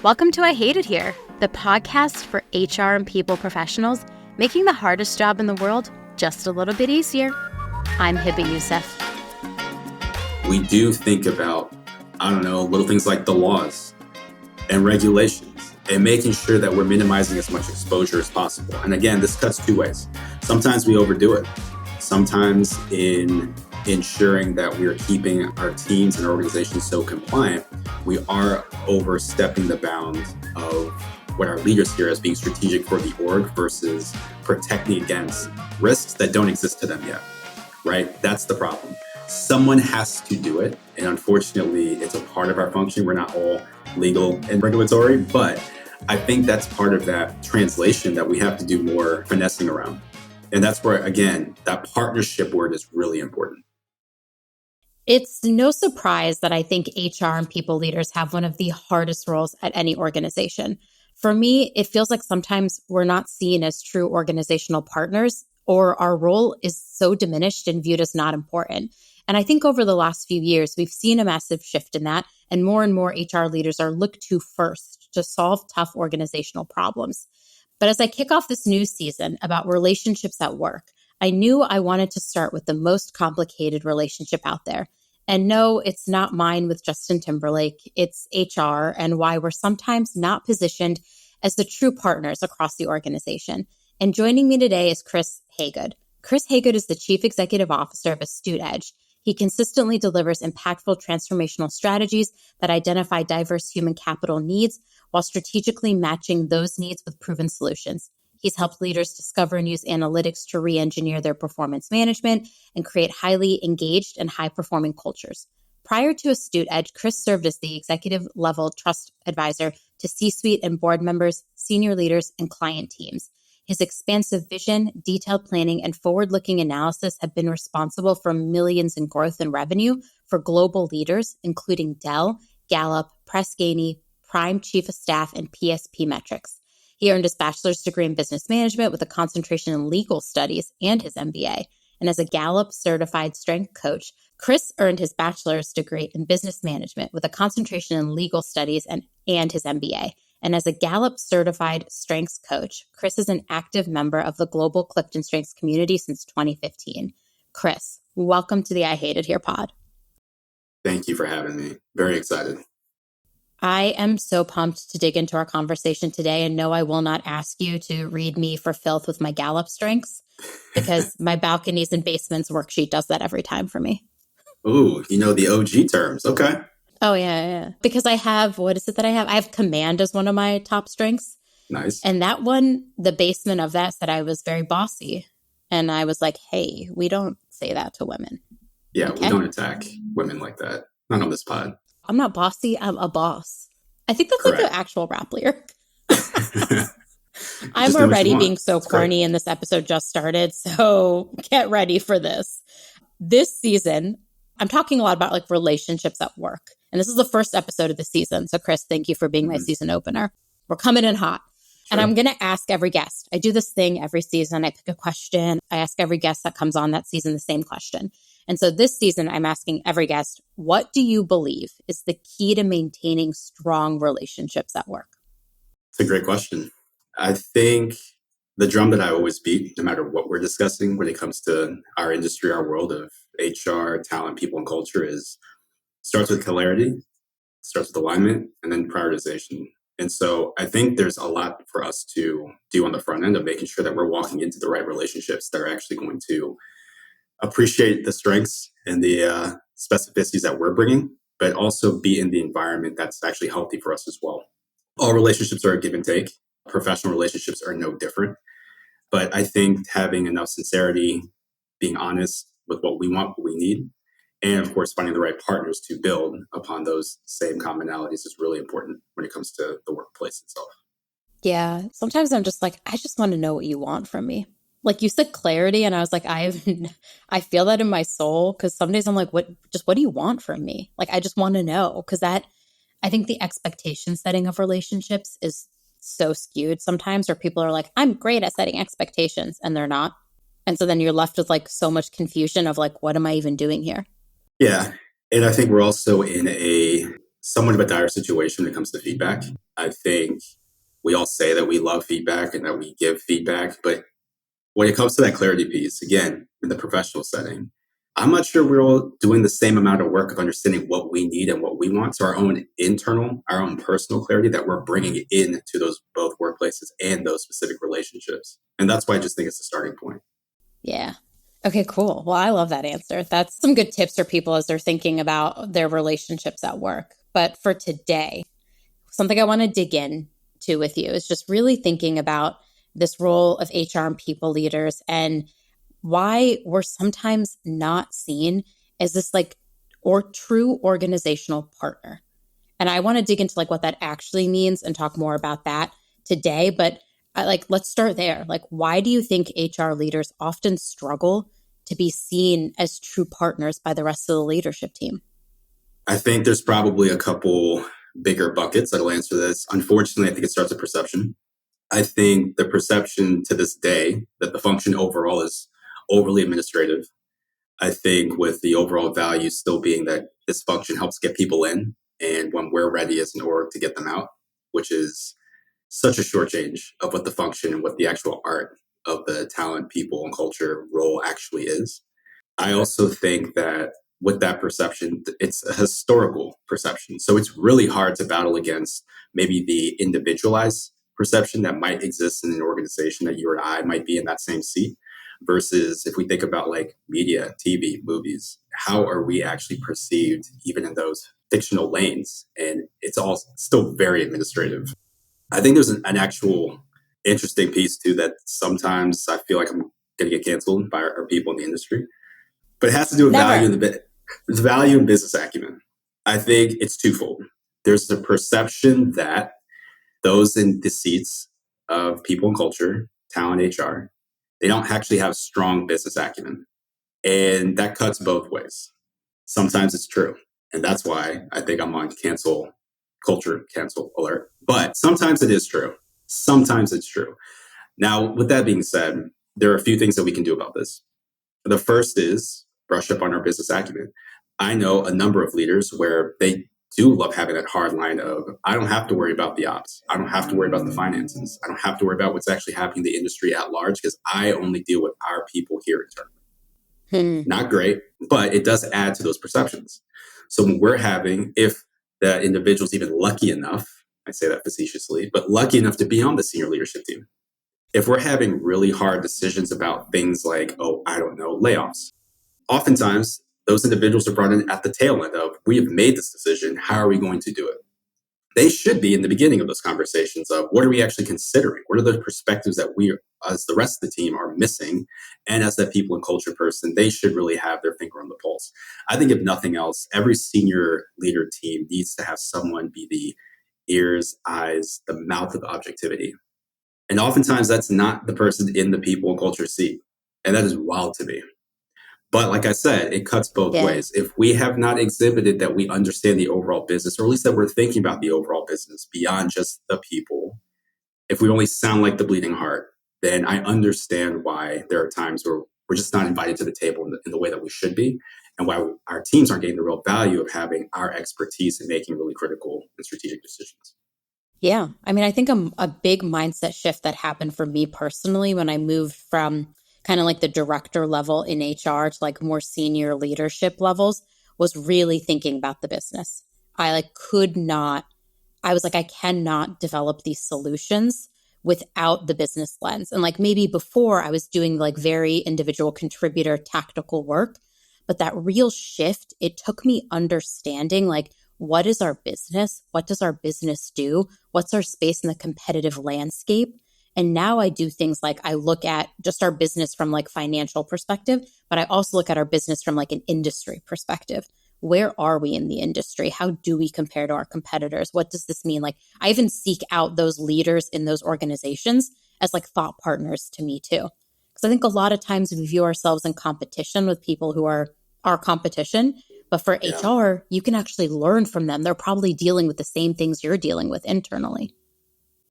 Welcome to I Hate It Here, the podcast for HR and people professionals, making the hardest job in the world just a little bit easier. I'm Hiba Youssef. We do think about, little things like the laws and regulations and making sure that we're minimizing as much exposure as possible. And again, this cuts two ways. Sometimes we overdo it. Sometimes in ensuring that we are keeping our teams and organizations so compliant, we are overstepping the bound of what our leaders hear as being strategic for the org versus protecting against risks that don't exist to them yet, right? That's the problem. Someone has to do it. And unfortunately, it's a part of our function. We're not all legal and regulatory, but I think that's part of that translation that we have to do more finessing around. And that's where, again, that partnership word is really important. It's no surprise that I think HR and people leaders have one of the hardest roles at any organization. For me, it feels like sometimes we're not seen as true organizational partners, or our role is so diminished and viewed as not important. And I think over the last few years, we've seen a massive shift in that, and more HR leaders are looked to first to solve tough organizational problems. But as I kick off this new season about relationships at work, I knew I wanted to start with the most complicated relationship out there. And no, it's not mine with Justin Timberlake. It's HR and why we're sometimes not positioned as the true partners across the organization. And joining me today is Chris Haygood. Chris Haygood is the Chief Executive Officer of Astute Edge. He consistently delivers impactful transformational strategies that identify diverse human capital needs while strategically matching those needs with proven solutions. He's helped leaders discover and use analytics to re-engineer their performance management and create highly engaged and high-performing cultures. Prior to Astute Edge, Chris served as the executive-level trust advisor to C-suite and board members, senior leaders, and client teams. His expansive vision, detailed planning, and forward-looking analysis have been responsible for millions in growth and revenue for global leaders, including Dell, Gallup, Press Ganey, Prime Chief of Staff, and PSP Metrics. He earned his bachelor's degree in business management with a concentration in legal studies and his MBA. And as a Gallup certified strength coach, Chris earned his bachelor's degree in business management with a concentration in legal studies and his MBA. And as a Gallup certified strengths coach, Chris is an active member of the global Clifton Strengths community since 2015. Chris, welcome to the I Hate It Here pod. Thank you for having me. Very excited. I am so pumped to dig into our conversation today, and no, I will not ask you to read me for filth with my Gallup strengths because my balconies and basements worksheet does that every time for me. Ooh, the OG terms. Okay. Oh, yeah. Because I have, what is it that I have? I have command as one of my top strengths. Nice. And that one, the basement of that said I was very bossy. And I was like, hey, we don't say that to women. Yeah, okay? We don't attack women like that. Not on this pod. I'm not bossy, I'm a boss. I think that's Correct. like the actual rap lyric. I'm already being so corny and this episode just started, so get ready for this. This season, I'm talking a lot about like relationships at work. And this is the first episode of the season. So Chris, thank you for being my season opener. We're coming in hot. Sure. And I'm going to ask every guest. I do this thing every season. I pick a question. I ask every guest that comes on that season the same question. And so this season, I'm asking every guest, what do you believe is the key to maintaining strong relationships at work? It's a great question. I think the drum that I always beat, no matter what we're discussing when it comes to our industry, our world of HR, talent, people, and culture starts with clarity, starts with alignment, and then prioritization. And so I think there's a lot for us to do on the front end of making sure that we're walking into the right relationships that are actually going to appreciate the strengths and the specificities that we're bringing, but also be in the environment that's actually healthy for us as well. All relationships are a give and take. Professional relationships are no different. But I think having enough sincerity, being honest with what we want, what we need, and of course, finding the right partners to build upon those same commonalities is really important when it comes to the workplace itself. Yeah. Sometimes I'm just like, I just want to know what you want from me. Like you said clarity, and I was like, I feel that in my soul, because some days I'm like, what do you want from me? Like, I just want to know, because I think the expectation setting of relationships is so skewed sometimes, where people are like, I'm great at setting expectations, and they're not. And so then you're left with like so much confusion of like, what am I even doing here? Yeah. And I think we're also in a somewhat of a dire situation when it comes to feedback. I think we all say that we love feedback and that we give feedback, but when it comes to that clarity piece, again, in the professional setting, I'm not sure we're all doing the same amount of work of understanding what we need and what we want. So our own internal, our own personal clarity that we're bringing in to those both workplaces and those specific relationships. And that's why I just think it's a starting point. Yeah. Okay, cool. Well, I love that answer. That's some good tips for people as they're thinking about their relationships at work. But for today, something I want to dig in to with you is just really thinking about this role of HR and people leaders and why we're sometimes not seen as this like or true organizational partner. And I want to dig into like what that actually means and talk more about that today. But let's start there. Like, why do you think HR leaders often struggle to be seen as true partners by the rest of the leadership team? I think there's probably a couple bigger buckets that'll answer this. Unfortunately, I think it starts with perception. I think the perception to this day that the function overall is overly administrative. I think with the overall value still being that this function helps get people in, and when we're ready as an org to get them out, which is such a short change of what the function and what the actual art of the talent, people, and culture role actually is. I also think that with that perception, it's a historical perception. So it's really hard to battle against maybe the individualized perception that might exist in an organization that you or I might be in that same seat versus if we think about like media, TV, movies, how are we actually perceived even in those fictional lanes? And it's all still very administrative. I think there's an actual interesting piece too that sometimes I feel like I'm going to get canceled by our people in the industry, but it has to do with Never. value and business acumen. I think it's twofold. There's the perception that those in the seats of people and culture, talent, HR, they don't actually have strong business acumen. And that cuts both ways. Sometimes it's true. And that's why I think I'm on cancel alert. But sometimes it is true. Sometimes it's true. Now, with that being said, there are a few things that we can do about this. The first is brush up on our business acumen. I know a number of leaders where they do love having that hard line of, I don't have to worry about the ops. I don't have to worry about the finances. I don't have to worry about what's actually happening in the industry at large because I only deal with our people here internally. Not great, but it does add to those perceptions. So when we're having, if the individual's even lucky enough, I say that facetiously, but lucky enough to be on the senior leadership team, if we're having really hard decisions about things like, oh, I don't know, layoffs, oftentimes those individuals are brought in at the tail end of, we have made this decision. How are we going to do it? They should be in the beginning of those conversations of what are we actually considering? What are the perspectives that we, as the rest of the team, are missing? And as that people and culture person, they should really have their finger on the pulse. I think if nothing else, every senior leader team needs to have someone be the ears, eyes, the mouth of objectivity. And oftentimes that's not the person in the people and culture seat. And that is wild to me. But like I said, it cuts both Yeah. ways. If we have not exhibited that we understand the overall business, or at least that we're thinking about the overall business beyond just the people, if we only sound like the bleeding heart, then I understand why there are times where we're just not invited to the table in the way that we should be, and why our teams aren't getting the real value of having our expertise in making really critical and strategic decisions. Yeah. I mean, I think a big mindset shift that happened for me personally when I moved from kind of like the director level in HR to like more senior leadership levels was really thinking about the business. I like could not, I was like, I cannot develop these solutions without the business lens. And like maybe before I was doing like very individual contributor tactical work, but that real shift, it took me understanding like, what is our business? What does our business do? What's our space in the competitive landscape? And now I do things like I look at just our business from like financial perspective, but I also look at our business from like an industry perspective. Where are we in the industry? How do we compare to our competitors? What does this mean? Like I even seek out those leaders in those organizations as like thought partners to me too. Because I think a lot of times we view ourselves in competition with people who are our competition. But for Yeah. HR, you can actually learn from them. They're probably dealing with the same things you're dealing with internally.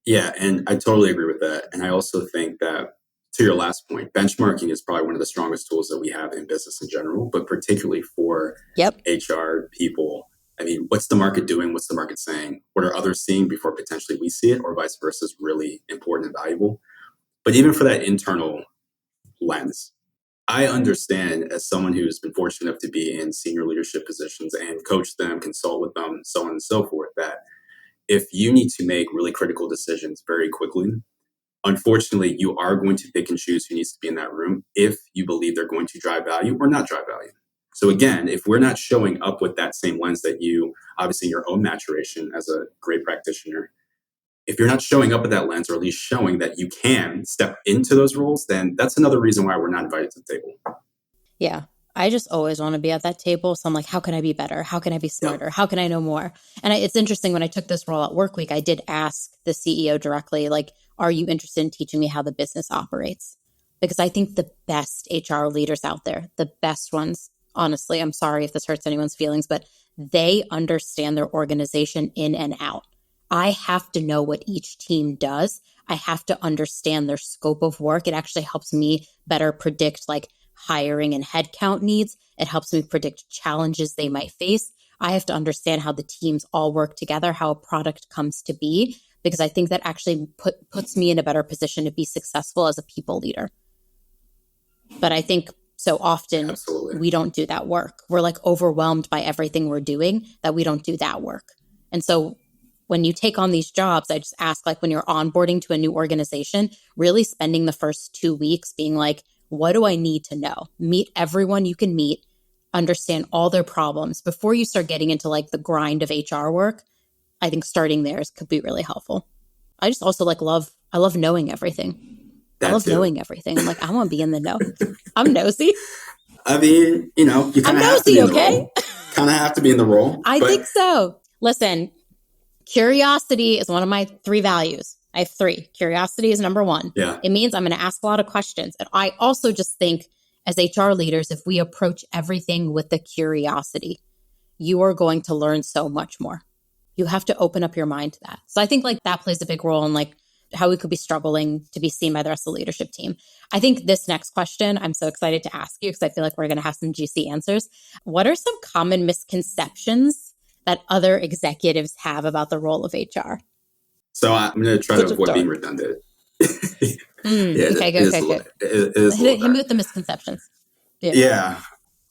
Yeah, and I totally agree with that. And I also think that, to your last point, benchmarking is probably one of the strongest tools that we have in business in general, but particularly for Yep. HR people. I mean, what's the market doing? What's the market saying? What are others seeing before potentially we see it, or vice versa, is really important and valuable. But even for that internal lens, I understand, as someone who's been fortunate enough to be in senior leadership positions and coach them, consult with them, so on and so forth, that if you need to make really critical decisions very quickly, unfortunately, you are going to pick and choose who needs to be in that room if you believe they're going to drive value or not drive value. So again, if we're not showing up with that same lens that you, obviously in your own maturation as a great practitioner, if you're not showing up with that lens, or at least showing that you can step into those roles, then that's another reason why we're not invited to the table. Yeah. I just always want to be at that table. So I'm like, how can I be better? How can I be smarter? Yep. How can I know more? And it's interesting, when I took this role at Workweek, I did ask the CEO directly, like, are you interested in teaching me how the business operates? Because I think the best HR leaders out there, the best ones, honestly, I'm sorry if this hurts anyone's feelings, but they understand their organization in and out. I have to know what each team does. I have to understand their scope of work. It actually helps me better predict, like, hiring and headcount needs. It helps me predict challenges they might face. I have to understand how the teams all work together, how a product comes to be, because I think that actually puts me in a better position to be successful as a people leader. But I think so often Absolutely. we don't do that work. We're like overwhelmed by everything we're doing that we don't do that work. And so when you take on these jobs, I just ask, like, when you're onboarding to a new organization, really spending the first 2 weeks being like, what do I need to know? Meet everyone you can meet, understand all their problems before you start getting into like the grind of HR work. I think starting there could be really helpful. I just also I love knowing everything. I love knowing everything. I'm like, I want to be in the know. I'm nosy. I mean, you kind of have to be in the role. Kind of have to be in the role. I think so. Listen, curiosity is one of my 3 values. I have 3. Curiosity is number 1. Yeah. It means I'm going to ask a lot of questions. And I also just think, as HR leaders, if we approach everything with the curiosity, you are going to learn so much more. You have to open up your mind to that. So I think like that plays a big role in like how we could be struggling to be seen by the rest of the leadership team. I think this next question, I'm so excited to ask you because I feel like we're going to have some juicy answers. What are some common misconceptions that other executives have about the role of HR? So I'm going to try to avoid being redundant. Okay, go. Hit me with the misconceptions. Yeah.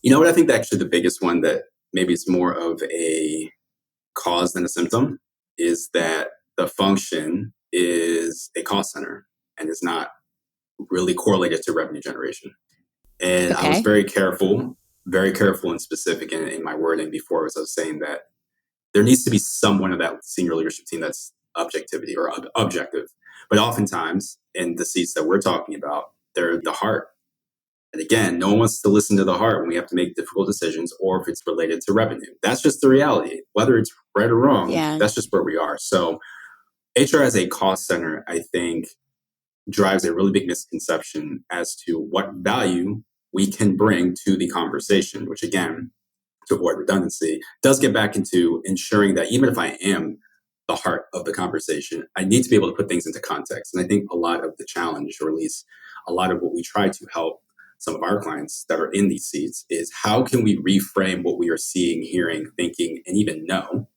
You know what? I think actually the biggest one that maybe it's more of a cause than a symptom is that the function is a cost center and is not really correlated to revenue generation. And I was very careful and specific in my wording before, as I was saying that there needs to be someone of that senior leadership team that's objectivity or objective. But oftentimes in the seats that we're talking about, they're the heart. And again, no one wants to listen to the heart when we have to make difficult decisions or if it's related to revenue. That's just the reality. Whether it's right or wrong, that's just where we are. So HR as a cost center, I think, drives a really big misconception as to what value we can bring to the conversation, which again, to avoid redundancy, does get back into ensuring that even if I am the heart of the conversation, I need to be able to put things into context. And I think a lot of the challenge, or at least a lot of what we try to help some of our clients that are in these seats, is how can we reframe what we are seeing, hearing, thinking, and even know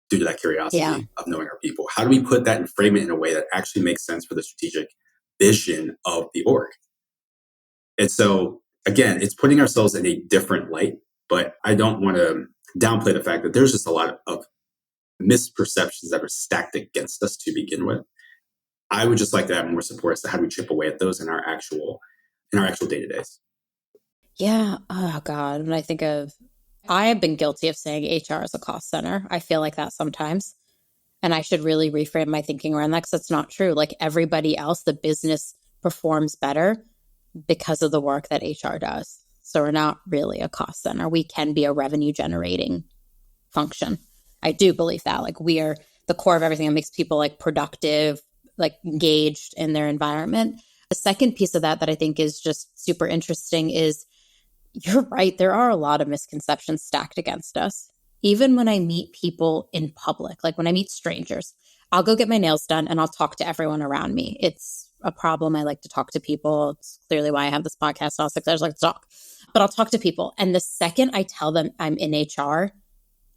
due to that curiosity of knowing our people? How do we put that and frame it in a way that actually makes sense for the strategic vision of the org? And so, again, it's putting ourselves in a different light, but I don't want to downplay the fact that there's just a lot of misperceptions that are stacked against us to begin with. I would just like to have more support as to how do we chip away at those in our actual day-to-days. Yeah. Oh God. When I have been guilty of saying HR is a cost center. I feel like that sometimes. And I should really reframe my thinking around that because that's not true. Like everybody else, the business performs better because of the work that HR does. So we're not really a cost center. We can be a revenue generating function. I do believe that. Like we are the core of everything that makes people like productive, like engaged in their environment. The second piece of that I think is just super interesting is you're right. There are a lot of misconceptions stacked against us. Even when I meet people in public, like when I meet strangers, I'll go get my nails done and I'll talk to everyone around me. It's a problem. I like to talk to people. It's clearly why I have this podcast. I just like to talk, but I'll talk to people. And the second I tell them I'm in HR,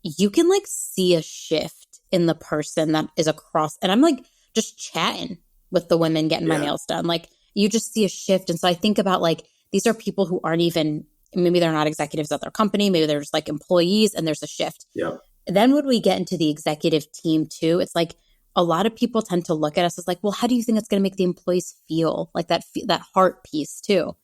you can like see a shift in the person that is across. And I'm like just chatting with the women getting my Yeah. nails done. Like you just see a shift. And so I think about like these are people who aren't even, maybe they're not executives at their company, maybe they're just like employees, and there's a shift. Yeah. Then when we get into the executive team too, it's like a lot of people tend to look at us as like, well, how do you think it's going to make the employees feel? Like that heart piece too.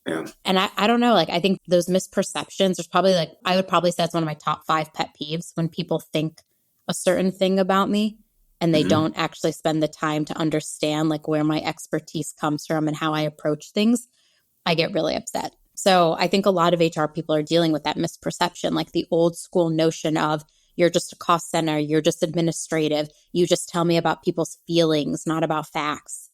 Yeah. And I don't know, like I think those misperceptions, there's probably like, I would probably say it's one of my top 5 pet peeves when people think a certain thing about me and they Mm-hmm. don't actually spend the time to understand like where my expertise comes from and how I approach things. I get really upset. So I think a lot of HR people are dealing with that misperception, like the old school notion of you're just a cost center, you're just administrative, you just tell me about people's feelings, not about facts.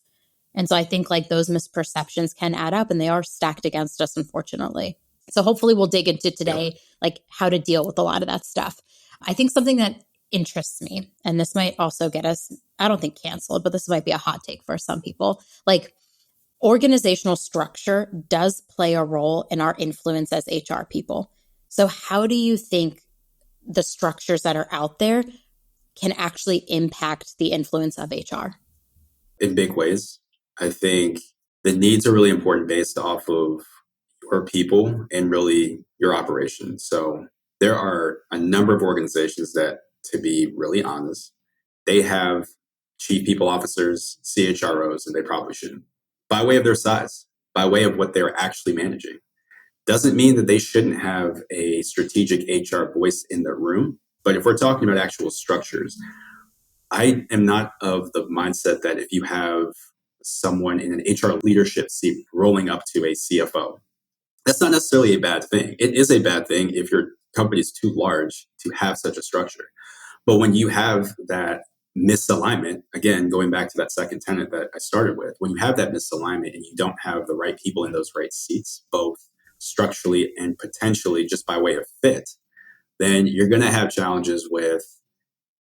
And so I think like those misperceptions can add up and they are stacked against us, unfortunately. So hopefully we'll dig into Yep. today, like how to deal with a lot of that stuff. I think something that interests me, and this might also get us, I don't think canceled, but this might be a hot take for some people. Like organizational structure does play a role in our influence as HR people. So how do you think the structures that are out there can actually impact the influence of HR? In big ways. I think the needs are really important based off of your people and really your operation. So there are a number of organizations that, to be really honest, they have chief people officers, CHROs, and they probably shouldn't, by way of their size, by way of what they're actually managing. Doesn't mean that they shouldn't have a strategic HR voice in their room. But if we're talking about actual structures, I am not of the mindset that if you have someone in an HR leadership seat rolling up to a CFO, that's not necessarily a bad thing. It is a bad thing if your company is too large to have such a structure. But when you have that misalignment, again, going back to that second tenet that I started with, when you have that misalignment and you don't have the right people in those right seats, both structurally and potentially just by way of fit, then you're going to have challenges with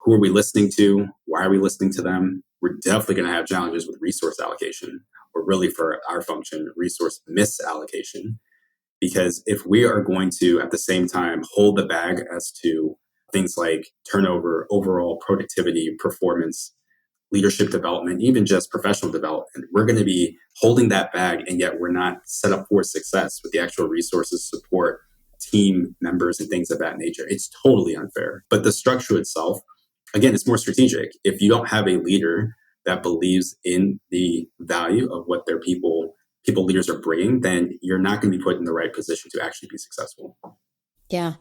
who are we listening to? Why are we listening to them? We're definitely going to have challenges with resource allocation, or really for our function, resource misallocation. Because if we are going to, at the same time, hold the bag as to things like turnover, overall productivity, performance, leadership development, even just professional development, we're going to be holding that bag, and yet we're not set up for success with the actual resources, support, team members, and things of that nature. It's totally unfair. But the structure itself, again, it's more strategic. If you don't have a leader that believes in the value of what their people leaders are bringing, then you're not going to be put in the right position to actually be successful. Yeah.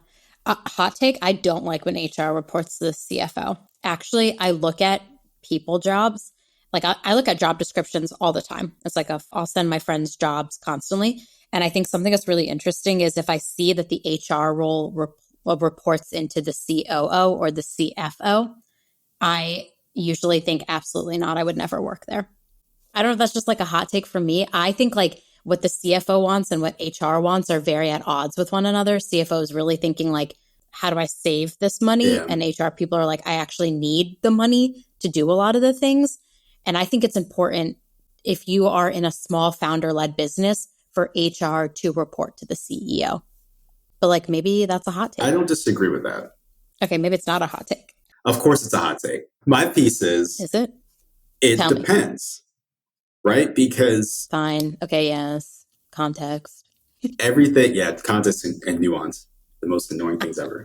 Hot take, I don't like when HR reports to the CFO. Actually, I look at people jobs. Like I look at job descriptions all the time. It's like I'll send my friends jobs constantly. And I think something that's really interesting is if I see that the HR role reports into the COO or the CFO, I usually think absolutely not. I would never work there. I don't know if that's just like a hot take from me. I think like what the CFO wants and what HR wants are very at odds with one another. CFO is really thinking like, how do I save this money? Yeah. And HR people are like, I actually need the money to do a lot of the things. And I think it's important if you are in a small founder led business for HR to report to the CEO. But like maybe that's a hot take. I don't disagree with that. Okay, maybe it's not a hot take. Of course, it's a hot take. My piece is it? it Tell me. depends, right? Because Fine. Okay, yes. Context. everything, yeah, context and nuance, the most annoying things ever.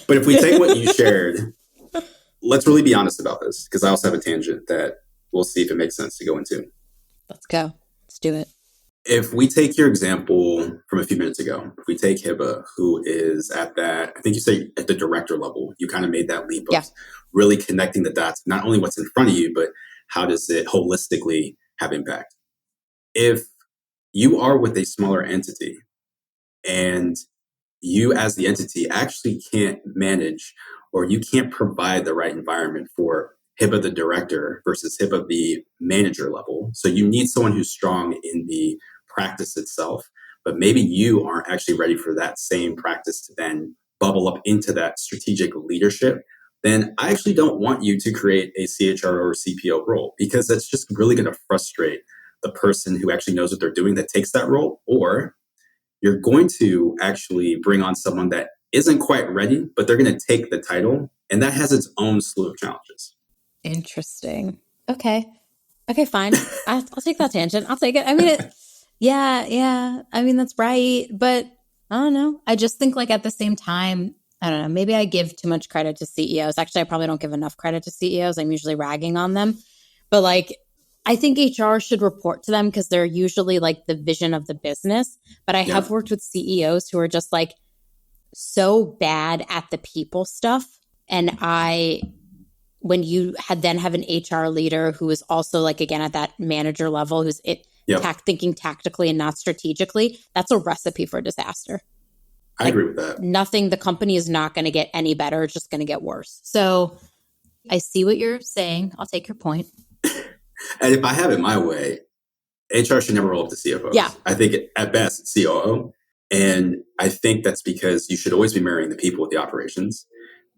But if we take what you shared, let's really be honest about this, because I also have a tangent that we'll see if it makes sense to go into. Let's go. Let's do it. If we take your example from a few minutes ago, if we take Hiba, who is at that, I think you say at the director level, you kind of made that leap of really connecting the dots, not only what's in front of you, but how does it holistically have impact? If you are with a smaller entity and you as the entity actually can't manage, or you can't provide the right environment for HIPAA the director versus HIPAA the manager level. So you need someone who's strong in the practice itself, but maybe you aren't actually ready for that same practice to then bubble up into that strategic leadership. Then I actually don't want you to create a CHRO or CPO role, because that's just really going to frustrate the person who actually knows what they're doing that takes that role. Or you're going to actually bring on someone that isn't quite ready, but they're going to take the title. And that has its own slew of challenges. Interesting. Okay. Okay, fine. I'll take that tangent. I'll take it. I mean, yeah. I mean, that's right. But I don't know. I just think like at the same time, I don't know. Maybe I give too much credit to CEOs. Actually, I probably don't give enough credit to CEOs. I'm usually ragging on them. But like, I think HR should report to them because they're usually like the vision of the business. But I have worked with CEOs who are just like so bad at the people stuff. And when you then have an HR leader who is also like, again, at that manager level, who's thinking tactically and not strategically, that's a recipe for disaster. I agree with that. The company is not going to get any better. It's just going to get worse. So I see what you're saying. I'll take your point. And if I have it my way, HR should never roll up to CFOs. Yeah. I think at best it's COO. And I think that's because you should always be marrying the people with the operations.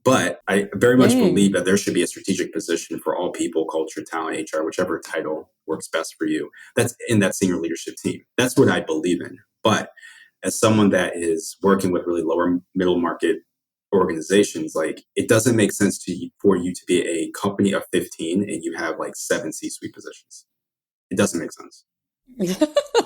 But I very much believe that there should be a strategic position for all people, culture, talent, HR, whichever title works best for you. That's in that senior leadership team. That's what I believe in. But as someone that is working with really lower middle market organizations, like it doesn't make sense for you to be a company of 15 and you have like 7 C-suite positions. It doesn't make sense.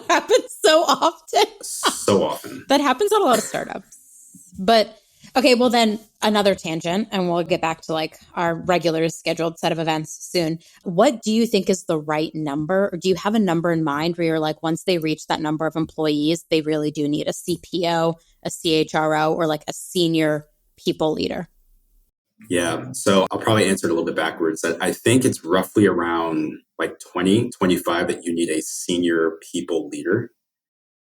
Happens so often. So often. That happens at a lot of startups. But okay, well then another tangent, and we'll get back to like our regular scheduled set of events soon. What do you think is the right number? Or do you have a number in mind where you're like, once they reach that number of employees, they really do need a CPO, a CHRO, or like a senior people leader? Yeah. So I'll probably answer it a little bit backwards. I think it's roughly around like 20, 25 that you need a senior people leader.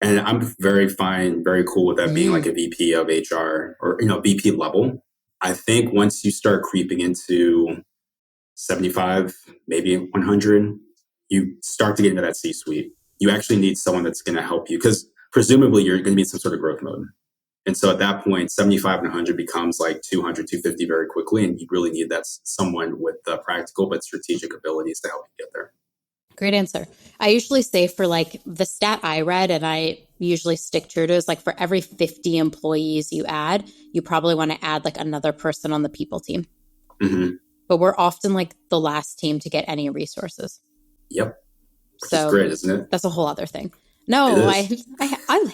And I'm very cool with that being like a VP of HR or, VP level. I think once you start creeping into 75, maybe 100, you start to get into that C-suite. You actually need someone that's going to help you because presumably you're going to be in some sort of growth mode. And so at that point, 75 and 100 becomes like 200, 250 very quickly. And you really need that someone with practical but strategic abilities to help you get there. Great answer. I usually say for like the stat I read and I usually stick true to is like for every 50 employees you add, you probably want to add like another person on the people team. Mm-hmm. But we're often like the last team to get any resources. Yep. Which is great, isn't it? That's a whole other thing. No, I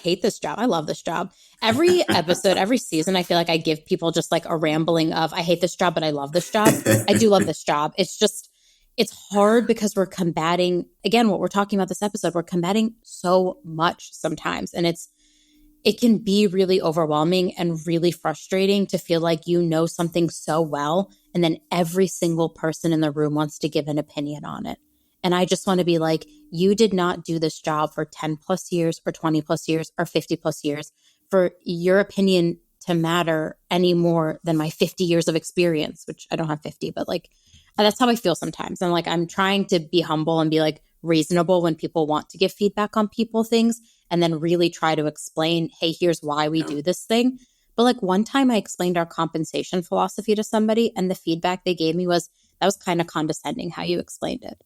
hate this job. I love this job. Every episode, every season, I feel like I give people just like a rambling of, I hate this job, but I love this job. I do love this job. It's just, it's hard because we're combating, again, what we're talking about this episode, we're combating so much sometimes. And it can be really overwhelming and really frustrating to feel like you know something so well, and then every single person in the room wants to give an opinion on it. And I just want to be like, you did not do this job for 10 plus years or 20 plus years or 50 plus years for your opinion to matter any more than my 50 years of experience, which I don't have 50, but like, that's how I feel sometimes. And like, I'm trying to be humble and be like reasonable when people want to give feedback on people things, and then really try to explain, hey, here's why we do this thing. But like one time I explained our compensation philosophy to somebody, and the feedback they gave me was, that was kind of condescending how you explained it.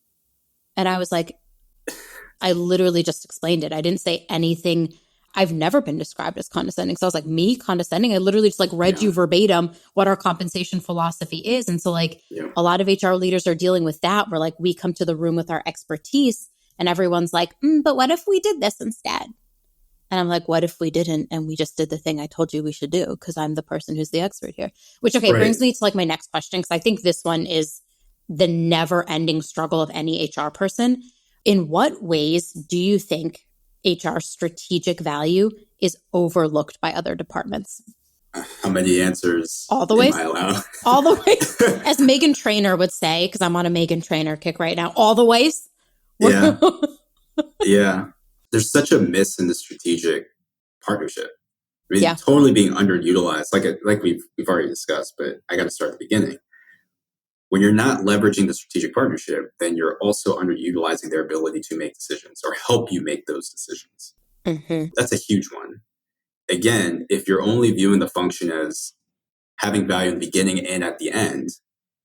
And I was like, I literally just explained it. I didn't say anything. I've never been described as condescending. So I was like, me condescending? I literally just like read you verbatim what our compensation philosophy is. And so like a lot of HR leaders are dealing with that, where like we come to the room with our expertise and everyone's like, but what if we did this instead? And I'm like, what if we didn't? And we just did the thing I told you we should do because I'm the person who's the expert here. Which, brings me to like my next question, because I think this one is the never ending struggle of any HR person. In what ways do you think HR strategic value is overlooked by other departments? How many answers? All the ways. All the ways. As Megan Trainor would say, because I'm on a Megan Trainor kick right now. All the ways. Yeah. Yeah. There's such a miss in the strategic partnership. I mean, totally being underutilized, like we've already discussed, but I got to start at the beginning. When you're not leveraging the strategic partnership, then you're also underutilizing their ability to make decisions or help you make those decisions. Mm-hmm. That's a huge one. Again, if you're only viewing the function as having value in the beginning and at the end,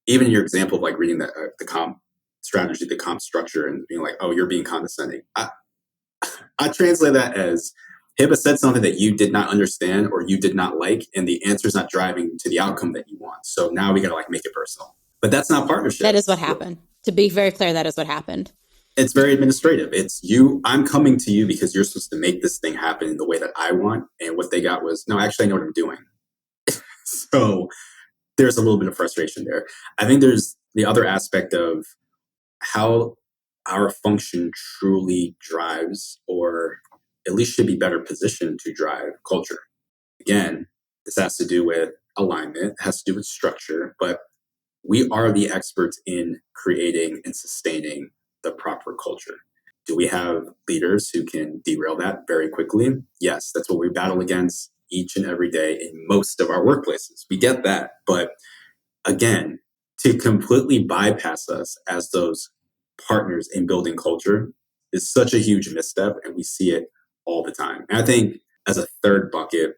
even in your example of like reading the comp strategy, the comp structure, and being like, oh, you're being condescending. I translate that as HIPAA said something that you did not understand or you did not like, and the answer is not driving to the outcome that you want. So now we got to like make it personal. But that's not partnership. That is what happened. To be very clear, that is what happened. It's very administrative. It's you, I'm coming to you because you're supposed to make this thing happen in the way that I want. And what they got was, no, actually, I know what I'm doing. So there's a little bit of frustration there. I think there's the other aspect of how our function truly drives, or at least should be better positioned to drive culture. Again, this has to do with alignment, has to do with structure, but we are the experts in creating and sustaining the proper culture. Do we have leaders who can derail that very quickly? Yes, that's what we battle against each and every day in most of our workplaces. We get that. But again, to completely bypass us as those partners in building culture is such a huge misstep, and we see it all the time. And I think as a third bucket,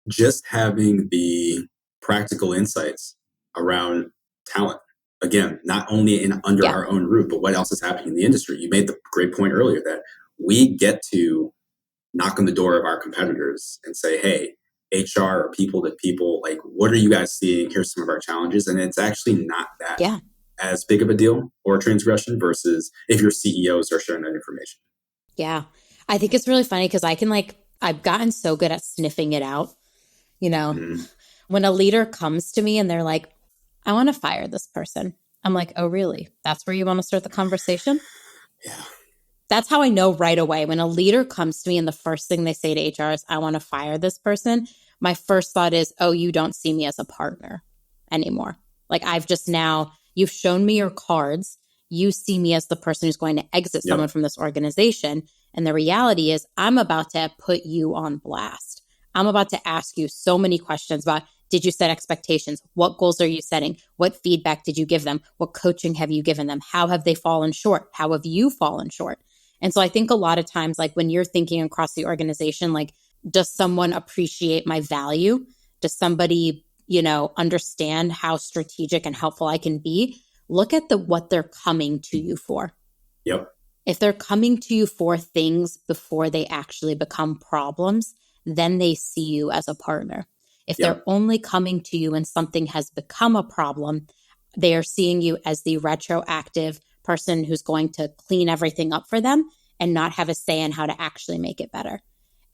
just having the practical insights around talent. Again, not only in under our own roof, but what else is happening in the industry. You made the great point earlier that we get to knock on the door of our competitors and say, hey, HR or people to people, like, what are you guys seeing? Here's some of our challenges. And it's actually not that as big of a deal or transgression versus if your CEOs are sharing that information. Yeah. I think it's really funny because I've gotten so good at sniffing it out. When a leader comes to me and they're like, I want to fire this person. I'm like, oh, really? That's where you want to start the conversation? Yeah. That's how I know right away. When a leader comes to me and the first thing they say to HR is, I want to fire this person, my first thought is, oh, you don't see me as a partner anymore. Like you've shown me your cards. You see me as the person who's going to exit someone from this organization. And the reality is I'm about to put you on blast. I'm about to ask you so many questions about, did you set expectations? What goals are you setting? What feedback did you give them? What coaching have you given them? How have they fallen short? How have you fallen short? And so I think a lot of times, like when you're thinking across the organization, like, does someone appreciate my value? Does somebody, understand how strategic and helpful I can be? Look at what they're coming to you for. Yep. If they're coming to you for things before they actually become problems, then they see you as a partner. If they're only coming to you when something has become a problem, they are seeing you as the retroactive person who's going to clean everything up for them and not have a say in how to actually make it better.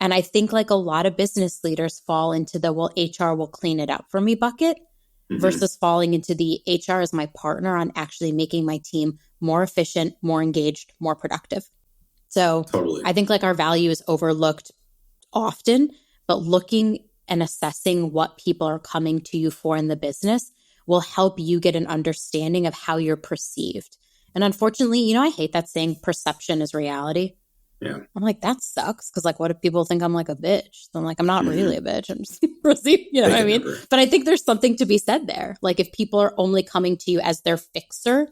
And I think like a lot of business leaders fall into the, well, HR will clean it up for me bucket versus falling into the HR is my partner on actually making my team more efficient, more engaged, more productive. So I think like our value is overlooked often, but looking and assessing what people are coming to you for in the business will help you get an understanding of how you're perceived. And unfortunately, I hate that saying perception is reality. Yeah. I'm like, that sucks. Cause like, what if people think I'm like a bitch? So I'm like, I'm not really a bitch. I'm just perceived, what I mean? Never. But I think there's something to be said there. Like if people are only coming to you as their fixer,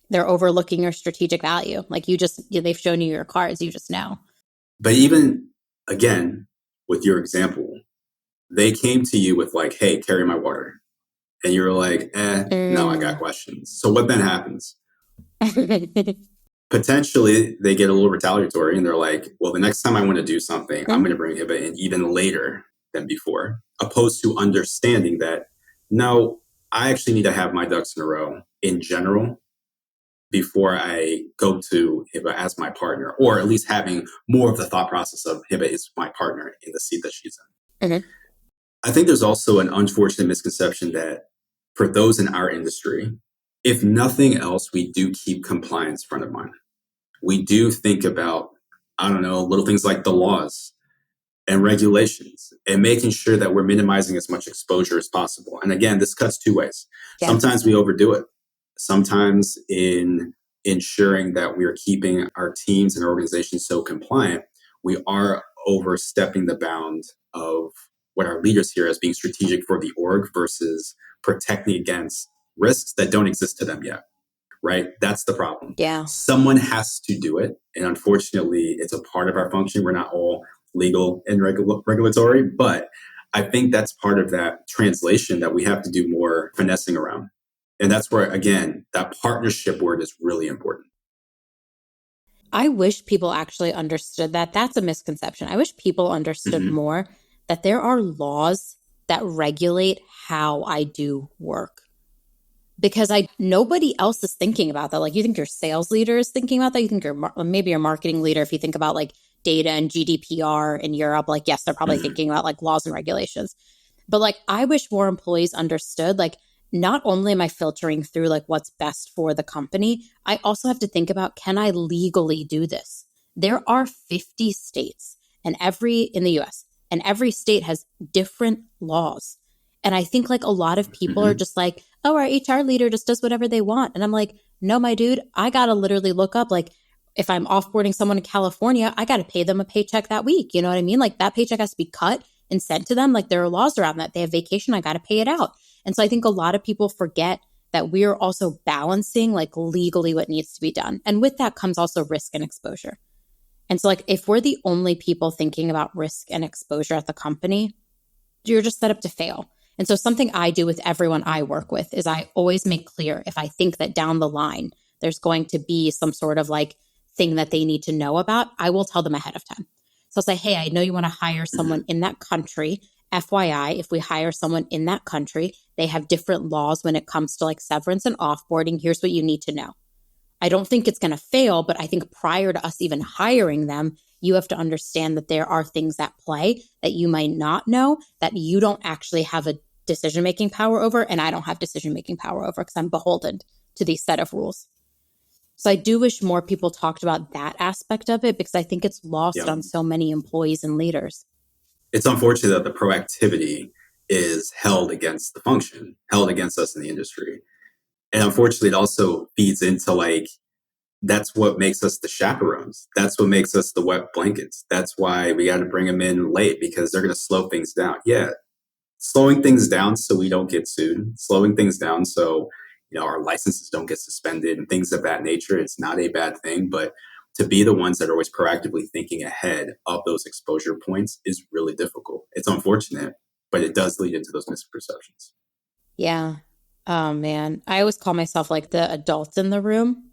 they're overlooking your strategic value. Like they've shown you your cards, you just know. But even again, with your example, they came to you with like, hey, carry my water. And you were like, no, I got questions. So what then happens? Potentially, they get a little retaliatory and they're like, well, the next time I want to do something, I'm going to bring HIPAA in even later than before, opposed to understanding that, no, I actually need to have my ducks in a row in general before I go to HIPAA as my partner, or at least having more of the thought process of HIPAA is my partner in the seat that she's in. I think there's also an unfortunate misconception that for those in our industry, if nothing else, we do keep compliance front of mind. We do think about, little things like the laws and regulations and making sure that we're minimizing as much exposure as possible. And again, this cuts two ways. Yeah. Sometimes we overdo it. Sometimes in ensuring that we are keeping our teams and organizations so compliant, we are overstepping the bound of what our leaders hear as being strategic for the org versus protecting against risks that don't exist to them yet. Right? That's the problem. Yeah. Someone has to do it. And unfortunately, it's a part of our function. We're not all legal and regulatory, but I think that's part of that translation that we have to do more finessing around. And that's where, again, that partnership word is really important. I wish people actually understood that. That's a misconception. I wish people understood Mm-hmm. more that there are laws that regulate how I do work. Because nobody else is thinking about that. Like, you think your sales leader is thinking about that? You think maybe your marketing leader, if you think about like data and GDPR in Europe, like, yes, they're probably Mm-hmm. thinking about like laws and regulations. But like, I wish more employees understood, like, not only am I filtering through like what's best for the company, I also have to think about, can I legally do this? There are 50 states and in the US, and every state has different laws. And I think like a lot of people are Mm-hmm. just like, oh, our HR leader just does whatever they want. And I'm like, no, my dude, I got to literally look up, like, if I'm offboarding someone in California, I got to pay them a paycheck that week. You know what I mean? Like, that paycheck has to be cut and sent to them. Like, there are laws around that. They have vacation. I got to pay it out. And so I think a lot of people forget that we're also balancing like legally what needs to be done. And with that comes also risk and exposure. And so like, if we're the only people thinking about risk and exposure at the company, you're just set up to fail. And so something I do with everyone I work with is I always make clear, if I think that down the line there's going to be some sort of like thing that they need to know about, I will tell them ahead of time. So I'll say, hey, I know you want to hire Mm-hmm. someone in that country. FYI, if we hire someone in that country, they have different laws when it comes to like severance and offboarding. Here's what you need to know. I don't think it's going to fail, but I think prior to us even hiring them, you have to understand that there are things at play that you might not know, that you don't actually have a decision-making power over, and I don't have decision-making power over because I'm beholden to these set of rules. So I do wish more people talked about that aspect of it, because I think it's lost Yeah. on so many employees and leaders. It's unfortunate that the proactivity is held against the function, held against us in the industry. And unfortunately, it also feeds into like, that's what makes us the chaperones. That's what makes us the wet blankets. That's why we got to bring them in late, because they're going to slow things down. Yeah, slowing things down so we don't get sued, slowing things down so our licenses don't get suspended and things of that nature. It's not a bad thing, but to be the ones that are always proactively thinking ahead of those exposure points is really difficult. It's unfortunate, but it does lead into those misperceptions. Yeah. Oh, man. I always call myself like the adult in the room.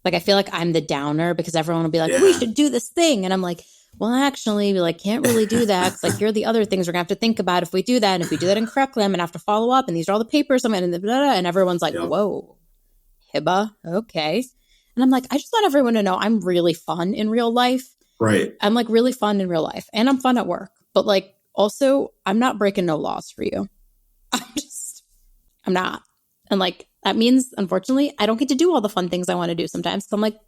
Like, I feel like I'm the downer, because everyone will be like, we Yeah. should do this thing. And I'm like, well, actually, we like can't really do that. Cause like, here are the other things we're gonna have to think about if we do that. And if we do that incorrectly, I'm gonna have to follow up. And these are all the papers I'm gonna, and everyone's like, Yep. whoa, Hiba, okay. And I'm like, I just want everyone to know I'm really fun in real life. Right. I'm like really fun in real life, and I'm fun at work. But like, also, I'm not breaking no laws for you. I'm not. And like, that means, unfortunately, I don't get to do all the fun things I want to do sometimes. So I'm like,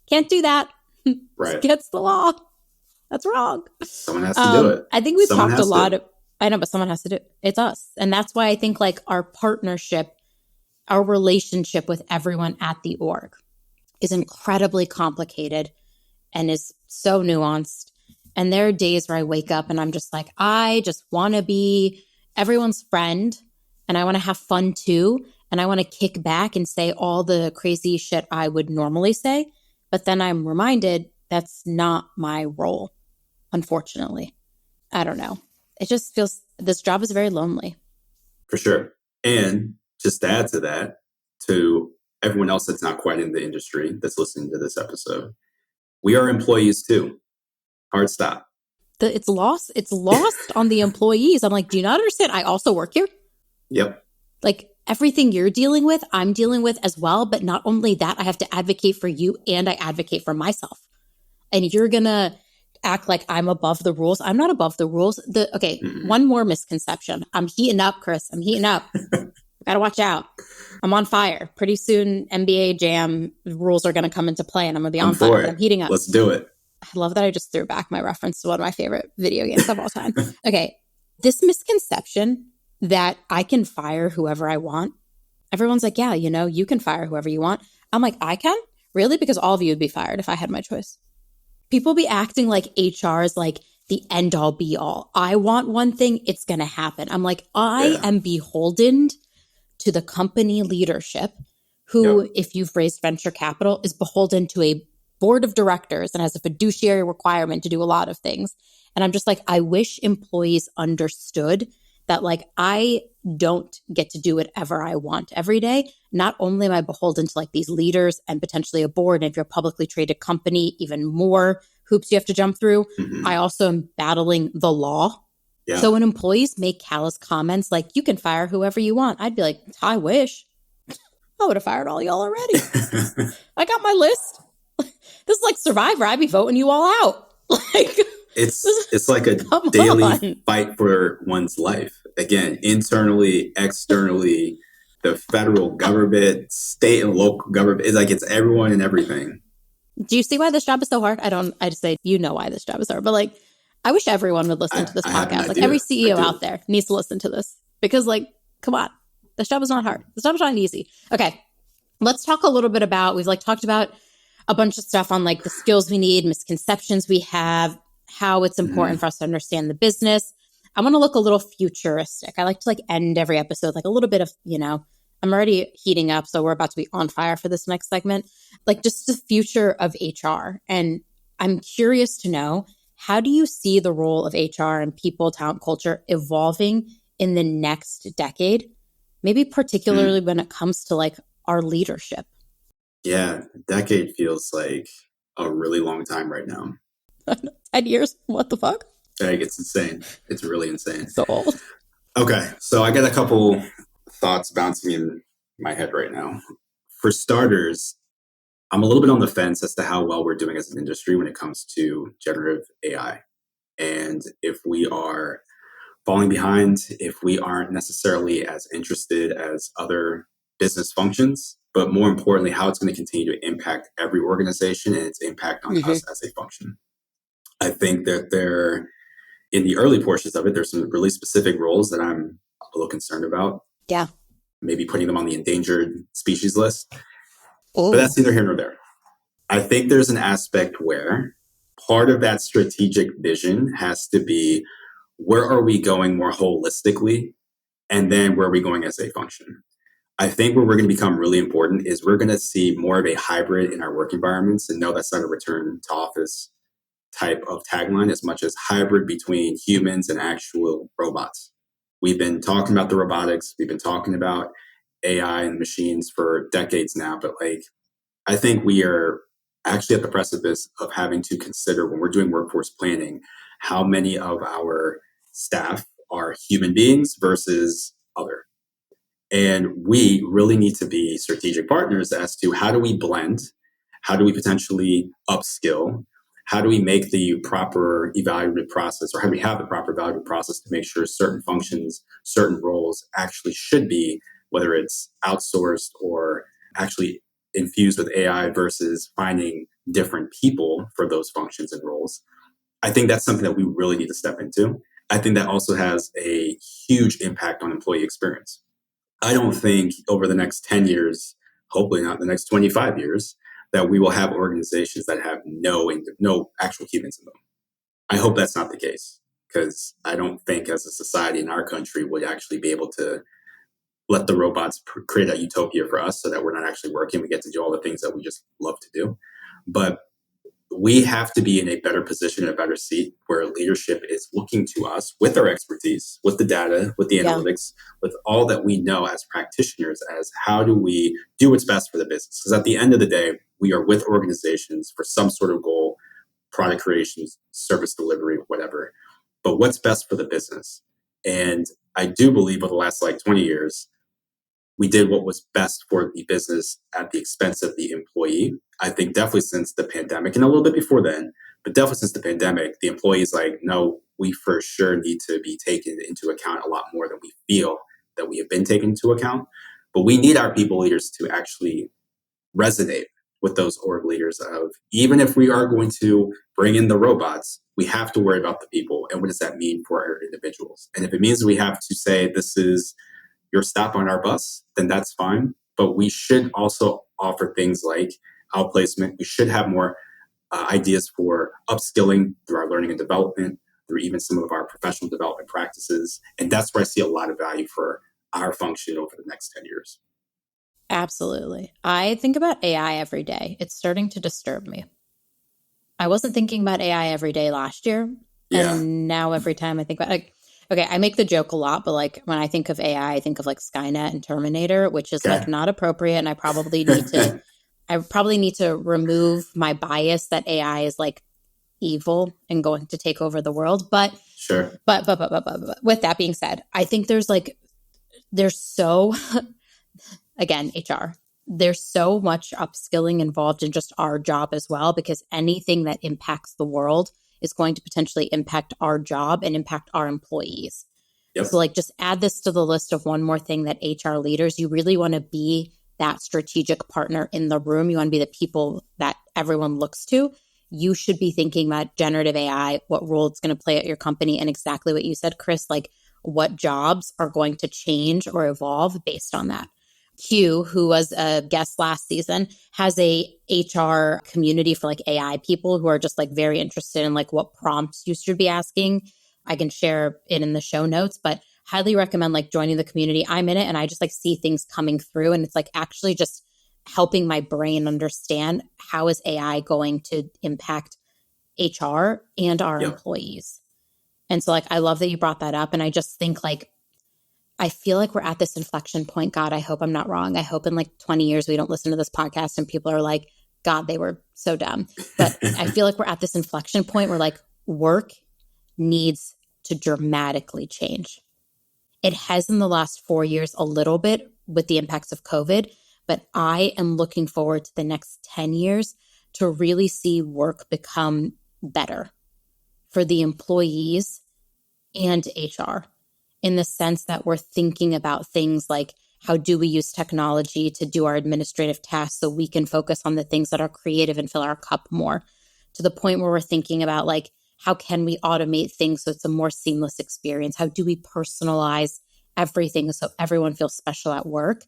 can't do that. Right. It's against the law. That's wrong. Someone has to do it. I think we've Someone talked a has lot to. of, I know, but someone has to do it. It's us. And that's why I think like our partnership, our relationship with everyone at the org is incredibly complicated and is so nuanced. And there are days where I wake up and I'm just like, I just want to be everyone's friend, and I want to have fun too. And I want to kick back and say all the crazy shit I would normally say. But then I'm reminded that's not my role, unfortunately. I don't know. It just feels, this job is very lonely. For sure. And just to add to that, to everyone else that's not quite in the industry that's listening to this episode, we are employees too. Hard stop. It's lost. It's lost on the employees. I'm like, do you not understand? I also work here. Yep. Like, everything you're dealing with, I'm dealing with as well. But not only that, I have to advocate for you, and I advocate for myself. And you're going to act like I'm above the rules. I'm not above the rules. One more misconception. I'm heating up, Chris. I'm heating up. Got to watch out. I'm on fire. Pretty soon, NBA Jam rules are going to come into play, and I'm going to be on fire. I'm heating up. Let's do it. I love that I just threw back my reference to one of my favorite video games of all time. Okay. This misconception that I can fire whoever I want. Everyone's like, yeah, you can fire whoever you want. I'm like, I can? Really? Because all of you would be fired if I had my choice. People be acting like HR is like the end all be all. I want one thing, it's going to happen. I'm like, I am beholden to the company leadership who, if you've raised venture capital, is beholden to a board of directors and has a fiduciary requirement to do a lot of things. And I'm just like, I wish employees understood that like I don't get to do whatever I want every day. Not only am I beholden to like these leaders and potentially a board, and if you're a publicly traded company, even more hoops you have to jump through. I also am battling the law. Yeah. So when employees make callous comments like, you can fire whoever you want, I'd be like, I wish. I would have fired all y'all already. I got my list. This is like Survivor. I'd be voting you all out. Like it's like a daily fight for one's life. Again, internally, externally, the federal government, state and local government. It's like it's everyone and everything. Do you see why this job is so hard? I just say, you know why this job is hard. But like, I wish everyone would listen to this podcast. Like every CEO out there needs to listen to this because like, come on, this job is not hard. This job is not easy. Okay. Let's talk a little bit about, we've like talked about a bunch of stuff on like the skills we need, misconceptions we have, how it's important for us to understand the business. I want to look a little futuristic. I like to like end every episode, like a little bit of, I'm already heating up. So we're about to be on fire for this next segment, like just the future of HR. And I'm curious to know, how do you see the role of HR and people, talent, culture evolving in the next decade? Maybe particularly when it comes to like our leadership. Yeah, decade feels like a really long time right now. 10 years? What the fuck? Like, it's insane. It's really insane. So old. Okay, so I got a couple thoughts bouncing in my head right now. For starters, I'm a little bit on the fence as to how well we're doing as an industry when it comes to generative AI. And if we are falling behind, if we aren't necessarily as interested as other business functions, but more importantly, how it's going to continue to impact every organization and its impact on us as a function. I think that in the early portions of it, there's some really specific roles that I'm a little concerned about. Yeah. Maybe putting them on the endangered species list. But that's neither here nor there. I think there's an aspect where part of that strategic vision has to be, where are we going more holistically? And then where are we going as a function? I think where we're going to become really important is we're going to see more of a hybrid in our work environments. And no, that's not a return to office type of tagline, as much as hybrid between humans and actual robots. We've been talking about the robotics. We've been talking about AI and machines for decades now. But like, I think we are actually at the precipice of having to consider, when we're doing workforce planning, how many of our staff are human beings versus other. And we really need to be strategic partners as to how do we blend, how do we potentially upskill, how do we make the proper evaluative process, or how do we have the proper evaluative process to make sure certain functions, certain roles actually should be, whether it's outsourced or actually infused with AI versus finding different people for those functions and roles. I think that's something that we really need to step into. I think that also has a huge impact on employee experience. I don't think over the next 10 years, hopefully not the next 25 years, that we will have organizations that have no actual humans in them. I hope that's not the case, because I don't think as a society in our country would actually be able to let the robots create a utopia for us so that we're not actually working. We get to do all the things that we just love to do. But we have to be in a better position, a better seat, where leadership is looking to us with our expertise, with the data, with the analytics, with all that we know as practitioners, as how do we do what's best for the business? Because at the end of the day, we are with organizations for some sort of goal, product creation, service delivery, whatever. But what's best for the business? And I do believe over the last 20 years, we did what was best for the business at the expense of the employee. I think definitely since the pandemic, and a little bit before then, but definitely since the pandemic, the employees no, we for sure need to be taken into account a lot more than we feel that we have been taken into account. But we need our people leaders to actually resonate with those org leaders of, even if we are going to bring in the robots, we have to worry about the people. And what does that mean for our individuals? And if it means we have to say, this is your stop on our bus, then that's fine. But we should also offer things like outplacement. We should have more ideas for upskilling through our learning and development, through even some of our professional development practices. And that's where I see a lot of value for our function over the next 10 years. Absolutely. I think about AI every day. It's starting to disturb me. I wasn't thinking about AI every day last year. Yeah. And now every time I think about Okay, I make the joke a lot, but like when I think of AI, I think of like Skynet and Terminator, which is like Okay. not appropriate. And I probably need to remove my bias that AI is like evil and going to take over the world. Sure. But with that being said, I think there's so again, HR. There's so much upskilling involved in just our job as well, because anything that impacts the world is going to potentially impact our job and impact our employees. So, Yep. like, just add this to the list of one more thing that HR leaders, you really want to be that strategic partner in the room. You want to be the people that everyone looks to. You should be thinking about generative AI, what role it's going to play at your company, and exactly what you said, Chris, like what jobs are going to change or evolve based on that. Q, who was a guest last season, has a HR community for like AI people who are just like very interested in like what prompts you should be asking. I can share it in the show notes, but highly recommend like joining the community. I'm in it and I just like see things coming through, and it's like actually just helping my brain understand how is AI going to impact HR and our Yep. employees. And so like I love that you brought that up, and I just think like I feel like we're at this inflection point. God, I hope I'm not wrong. I hope in like 20 years we don't listen to this podcast and people are like, God, they were so dumb. But I feel like we're at this inflection point where like work needs to dramatically change. It has in the last 4 years a little bit with the impacts of COVID, but I am looking forward to the next 10 years to really see work become better for the employees and HR, in the sense that we're thinking about things like how do we use technology to do our administrative tasks so we can focus on the things that are creative and fill our cup more, to the point where we're thinking about like how can we automate things so it's a more seamless experience? How do we personalize everything so everyone feels special at work?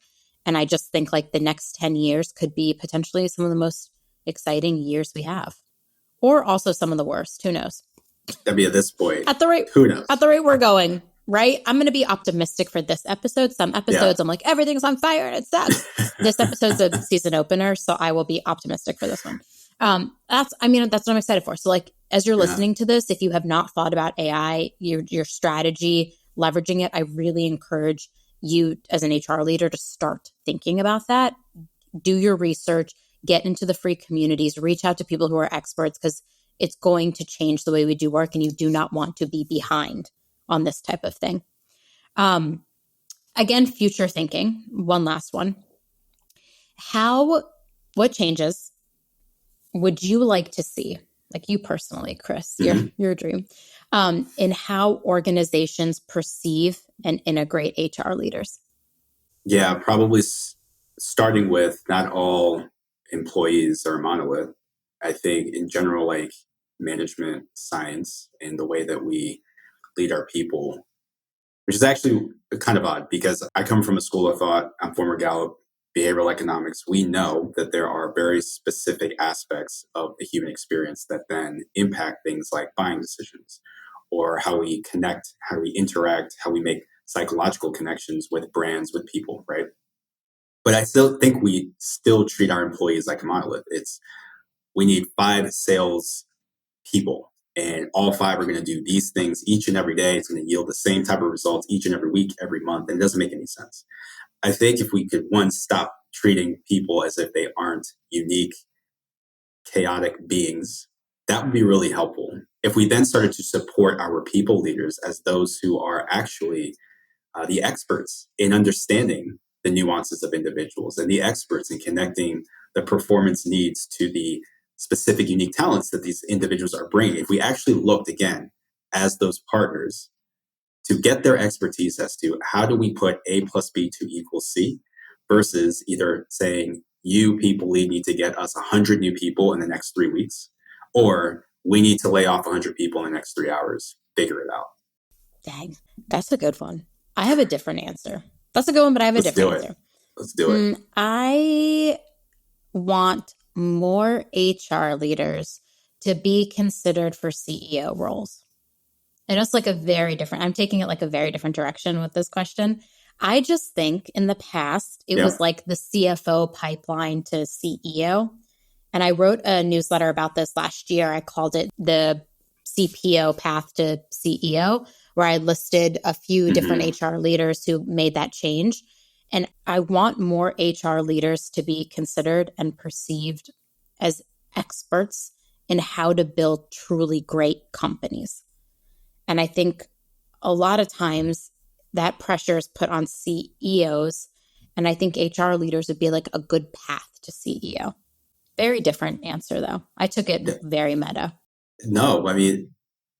And I just think like the next 10 years could be potentially some of the most exciting years we have, or also some of the worst. Who knows? I mean, at this point, At the rate who knows? we're going, right? I'm going to be optimistic for this episode. Some Yeah. episodes I'm like everything's on fire and it sucks. This episode's a season opener, so I will be optimistic for this one. That's what I'm excited for. So like as you're Yeah. listening to this, if you have not thought about AI, your strategy, leveraging it, I really encourage you as an HR leader to start thinking about that. Do your research, get into the free communities, reach out to people who are experts, because it's going to change the way we do work, and you do not want to be behind on this type of thing. Again, future thinking. One last one. What changes would you like to see, like you personally, Chris, your dream, in how organizations perceive and integrate HR leaders? Yeah, probably starting with not all employees are a monolith. I think in general, like management science and the way that we lead our people, which is actually kind of odd because I come from a school of thought. I'm former Gallup behavioral economics. We know that there are very specific aspects of the human experience that then impact things like buying decisions or how we connect, how we interact, how we make psychological connections with brands, with people, right? But I still think we still treat our employees like a monolith. We need 5 sales people, and all 5 are going to do these things each and every day. It's going to yield the same type of results each and every week, every month, and it doesn't make any sense. I think if we could, one, stop treating people as if they aren't unique, chaotic beings, that would be really helpful. If we then started to support our people leaders as those who are actually the experts in understanding the nuances of individuals and the experts in connecting the performance needs to the specific unique talents that these individuals are bringing. If we actually looked again as those partners to get their expertise as to how do we put A plus B to equal C versus either saying, you people lead need to get us 100 new people in the next 3 weeks, or we need to lay off 100 people in the next 3 hours. Figure it out. Dang, that's a good one. I have a different answer. That's a good one, but I have a Let's do different it. answer. Let's do it. I want more HR leaders to be considered for CEO roles. And it's like I'm taking it like a very different direction with this question. I just think in the past, it Yeah. was like the CFO pipeline to CEO. And I wrote a newsletter about this last year. I called it the CPO path to CEO, where I listed a few different Mm-hmm. HR leaders who made that change. And I want more HR leaders to be considered and perceived as experts in how to build truly great companies. And I think a lot of times that pressure is put on CEOs. And I think HR leaders would be like a good path to CEO. Very different answer, though. I took it very meta. No, I mean,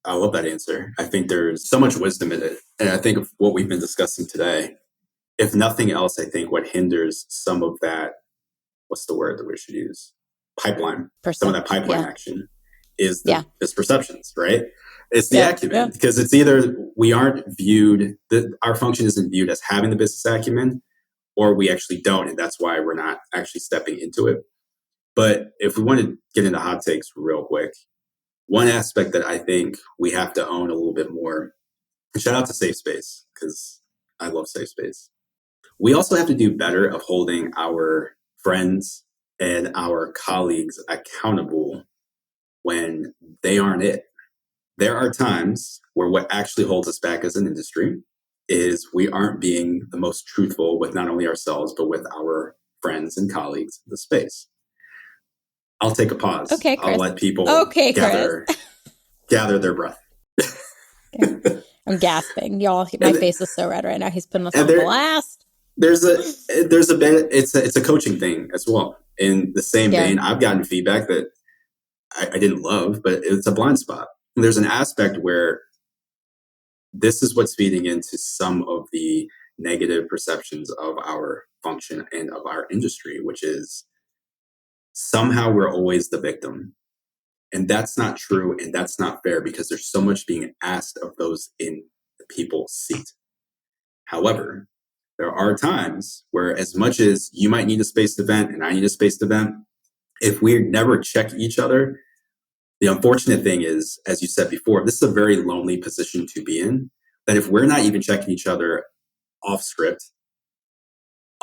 I love that answer. I think there's so much wisdom in it. And I think of what we've been discussing today, if nothing else, I think what hinders some of that, what's the word that we should use? Pipeline. Some of that pipeline Yeah. action is Yeah. the misperceptions, right? It's the Yeah. acumen, because it's either we aren't viewed, our function isn't viewed as having the business acumen, or we actually don't. And that's why we're not actually stepping into it. But if we want to get into hot takes real quick, one aspect that I think we have to own a little bit more, and shout out to Safe Space, because I love Safe Space. We also have to do better of holding our friends and our colleagues accountable when they aren't it. There are times where what actually holds us back as an industry is we aren't being the most truthful with not only ourselves, but with our friends and colleagues in the space. I'll take a pause. Okay, Chris. I'll let people gather their breath. I'm gasping. Y'all, my face is so red right now. He's putting us on blast. There's a bit, it's a coaching thing as well. In the same vein, I've gotten feedback that I didn't love, but it's a blind spot. And there's an aspect where this is what's feeding into some of the negative perceptions of our function and of our industry, which is somehow we're always the victim. And that's not true, and that's not fair, because there's so much being asked of those in the people's seat. However, there are times where, as much as you might need a spaced event and I need a spaced event, if we never check each other, the unfortunate thing is, as you said before, this is a very lonely position to be in, that if we're not even checking each other off script,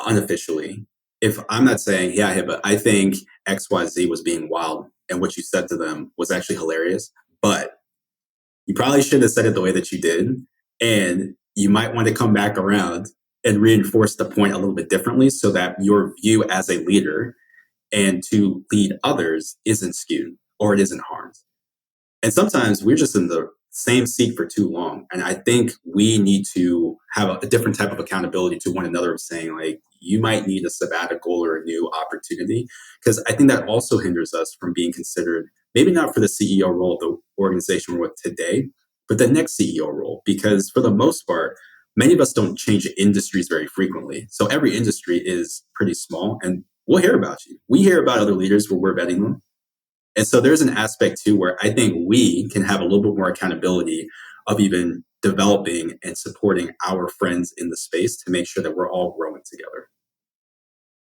unofficially, if I'm not saying, yeah, hey, but I think XYZ was being wild and what you said to them was actually hilarious, but you probably shouldn't have said it the way that you did. And you might want to come back around and reinforce the point a little bit differently so that your view as a leader and to lead others isn't skewed or it isn't harmed. And sometimes we're just in the same seat for too long. And I think we need to have a different type of accountability to one another, of saying, like, you might need a sabbatical or a new opportunity. Because I think that also hinders us from being considered, maybe not for the CEO role of the organization we're with today, but the next CEO role. Because for the most part, many of us don't change industries very frequently. So every industry is pretty small, and we'll hear about you. We hear about other leaders where we're vetting them. And so there's an aspect too where I think we can have a little bit more accountability of even developing and supporting our friends in the space to make sure that we're all growing together.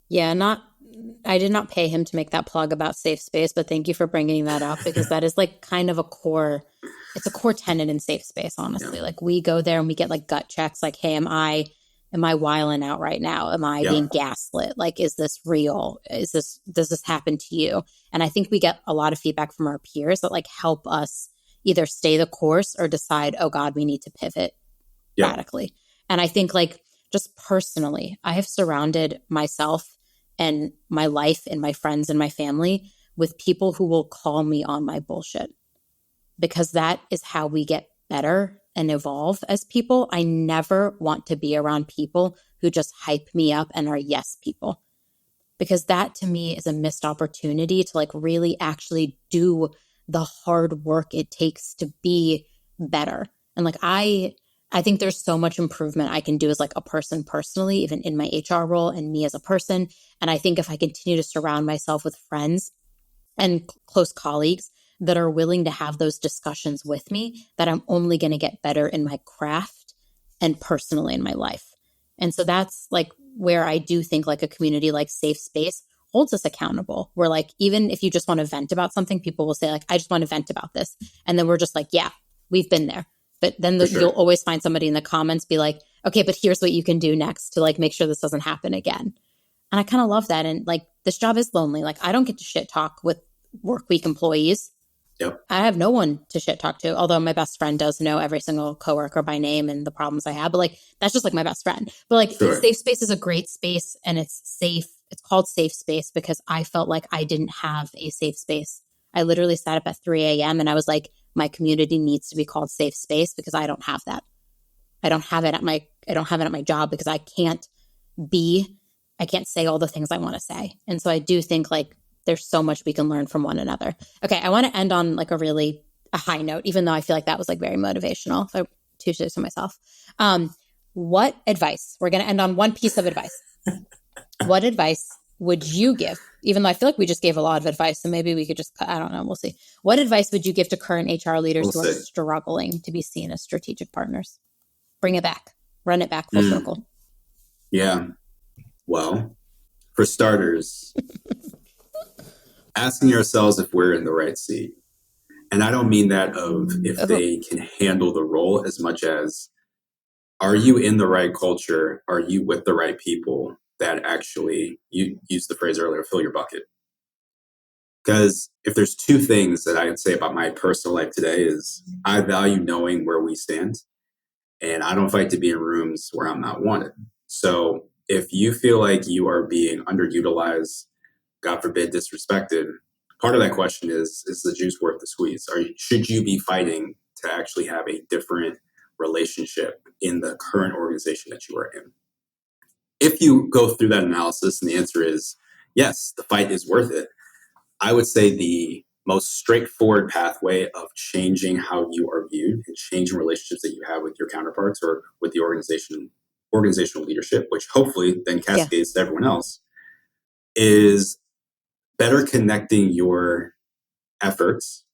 Yeah, I did not pay him to make that plug about Safe Space, but thank you for bringing that up, because that is like kind of it's a core tenet in Safe Space, honestly. Yeah. Like, we go there and we get like gut checks, like, hey, am I wilding out right now? Am I being gaslit? Like, is this real? Does this happen to you? And I think we get a lot of feedback from our peers that like help us either stay the course or decide, oh God, we need to pivot radically. And I think, like, just personally, I have surrounded myself and my life and my friends and my family with people who will call me on my bullshit, because that is how we get better and evolve as people. I never want to be around people who just hype me up and are yes people, because that to me is a missed opportunity to like really actually do the hard work it takes to be better. And like, I think there's so much improvement I can do as like a person personally, even in my HR role and me as a person. And I think if I continue to surround myself with friends and close colleagues that are willing to have those discussions with me, that I'm only going to get better in my craft and personally in my life. And so that's like where I do think like a community like Safe Space holds us accountable. Where like, even if you just want to vent about something, people will say like, I just want to vent about this. And then we're just like, yeah, we've been there. But then you'll always find somebody in the comments be like, okay, but here's what you can do next to like make sure this doesn't happen again. And I kind of love that. And like, this job is lonely. Like, I don't get to shit talk with work week employees. Yep. I have no one to shit talk to, although my best friend does know every single coworker by name and the problems I have. But like, that's just like my best friend. But like, Sure. safe space is a great space and it's safe. It's called safe space because I felt like I didn't have a safe space. I literally sat up at 3 a.m. and I was like, my community needs to be called safe space because I don't have that. I don't have it at my job because I can't say all the things I want to say. And so I do think like there's so much we can learn from one another. Okay, I want to end on like a high note, even though I feel like that was like very motivational. So Tuesdays to myself. What advice? We're going to end on one piece of advice. What advice would you give? Even though I feel like we just gave a lot of advice, so maybe we could just, I don't know, we'll see. What advice would you give to current HR leaders who are struggling to be seen as strategic partners? Bring it back, run it back full circle. Yeah. Well, for starters, asking ourselves if we're in the right seat. And I don't mean that of if they can handle the role as much as, are you in the right culture? Are you with the right people that actually, you used the phrase earlier, fill your bucket? Because if there's two things that I would say about my personal life today is I value knowing where we stand, and I don't fight to be in rooms where I'm not wanted. So if you feel like you are being underutilized, God forbid, disrespected, part of that question is the juice worth the squeeze? Should you be fighting to actually have a different relationship in the current organization that you are in? If you go through that analysis and the answer is yes, the fight is worth it, I would say the most straightforward pathway of changing how you are viewed and changing relationships that you have with your counterparts or with the organizational leadership, which hopefully then cascades to everyone else, is better connecting your efforts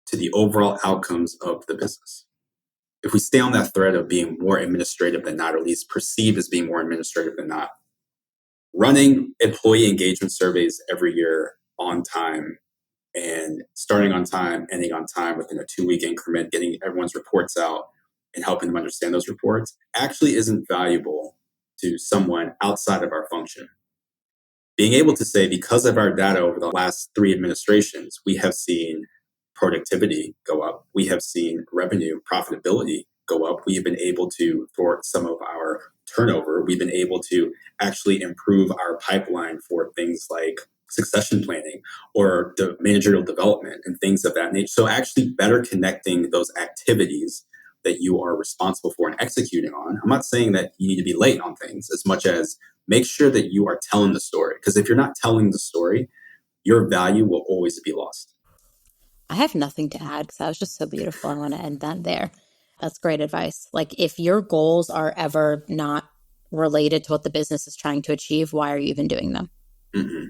to the overall outcomes of the business. If we stay on that thread of being more administrative than not, or at least perceived as being more administrative than not, running employee engagement surveys every year on time and starting on time, ending on time within a 2-week increment, getting everyone's reports out and helping them understand those reports actually isn't valuable to someone outside of our function. Being able to say, because of our data over the last 3 administrations, we have seen productivity go up. We have seen revenue, profitability go up. We have been able to thwart some of our turnover. We've been able to actually improve our pipeline for things like succession planning or the managerial development and things of that nature. So actually better connecting those activities that you are responsible for and executing on. I'm not saying that you need to be late on things as much as make sure that you are telling the story. Because if you're not telling the story, your value will always be lost. I have nothing to add because that was just so beautiful. I want to end that there. That's great advice. Like, if your goals are ever not related to what the business is trying to achieve, why are you even doing them? Mm-hmm.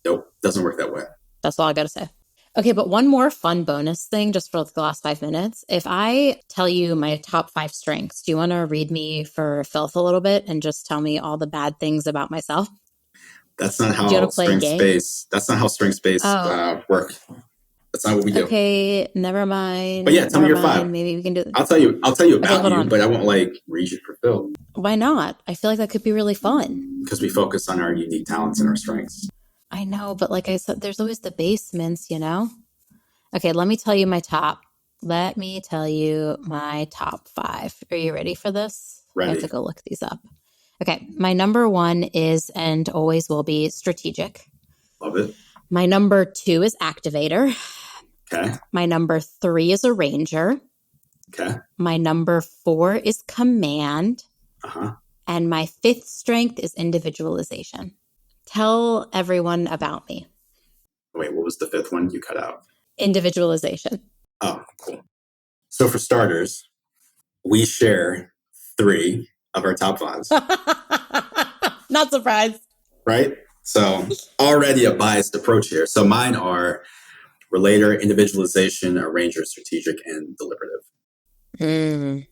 Nope, doesn't work that way. That's all I got to say. Okay, but one more fun bonus thing just for the last 5 minutes. If I tell you my top 5 strengths, do you want to read me for filth a little bit and just tell me all the bad things about myself? That's not how strength space. That's not how strength space work. That's not what we do. Okay, never mind. But yeah, tell me your 5. Maybe we can do it. I'll tell you about you, but I won't like read you for filth. Why not? I feel like that could be really fun. Because we focus on our unique talents and our strengths. I know, but like I said, there's always the basements, you know? Okay, let me tell you my top. Let me tell you my top 5. Are you ready for this? Ready. I have to go look these up. Okay, my number 1 is and always will be strategic. Love it. My number 2 is activator. Okay. My number 3 is arranger. Okay. My number 4 is command. Uh-huh. And my 5th strength is individualization. Tell everyone about me. Wait, what was the 5th one you cut out? Individualization. Oh, cool. So for starters, we share 3 of our top 5s. Not surprised. Right? So already a biased approach here. So mine are relator, individualization, arranger, strategic, and deliberative.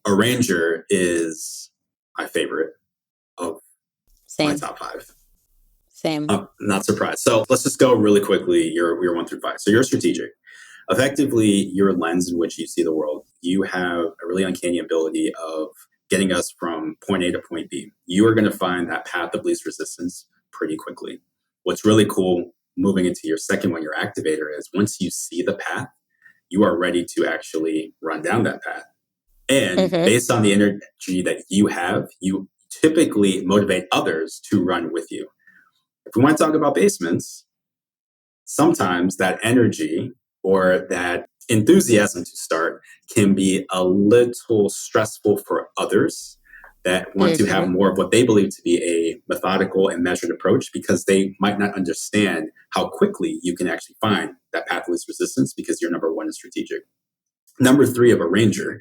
Arranger is my favorite of my top 5. Same. Not surprised. So let's just go really quickly. You're 1 through 5. So you're strategic. Effectively, your lens in which you see the world, you have a really uncanny ability of getting us from point A to point B. You are going to find that path of least resistance pretty quickly. What's really cool moving into your second one, your activator, is once you see the path, you are ready to actually run down that path. And based on the energy that you have, you typically motivate others to run with you. If we want to talk about basements, sometimes that energy or that enthusiasm to start can be a little stressful for others that want to have more of what they believe to be a methodical and measured approach, because they might not understand how quickly you can actually find that path of least resistance because your number one is strategic. Number three of a ranger.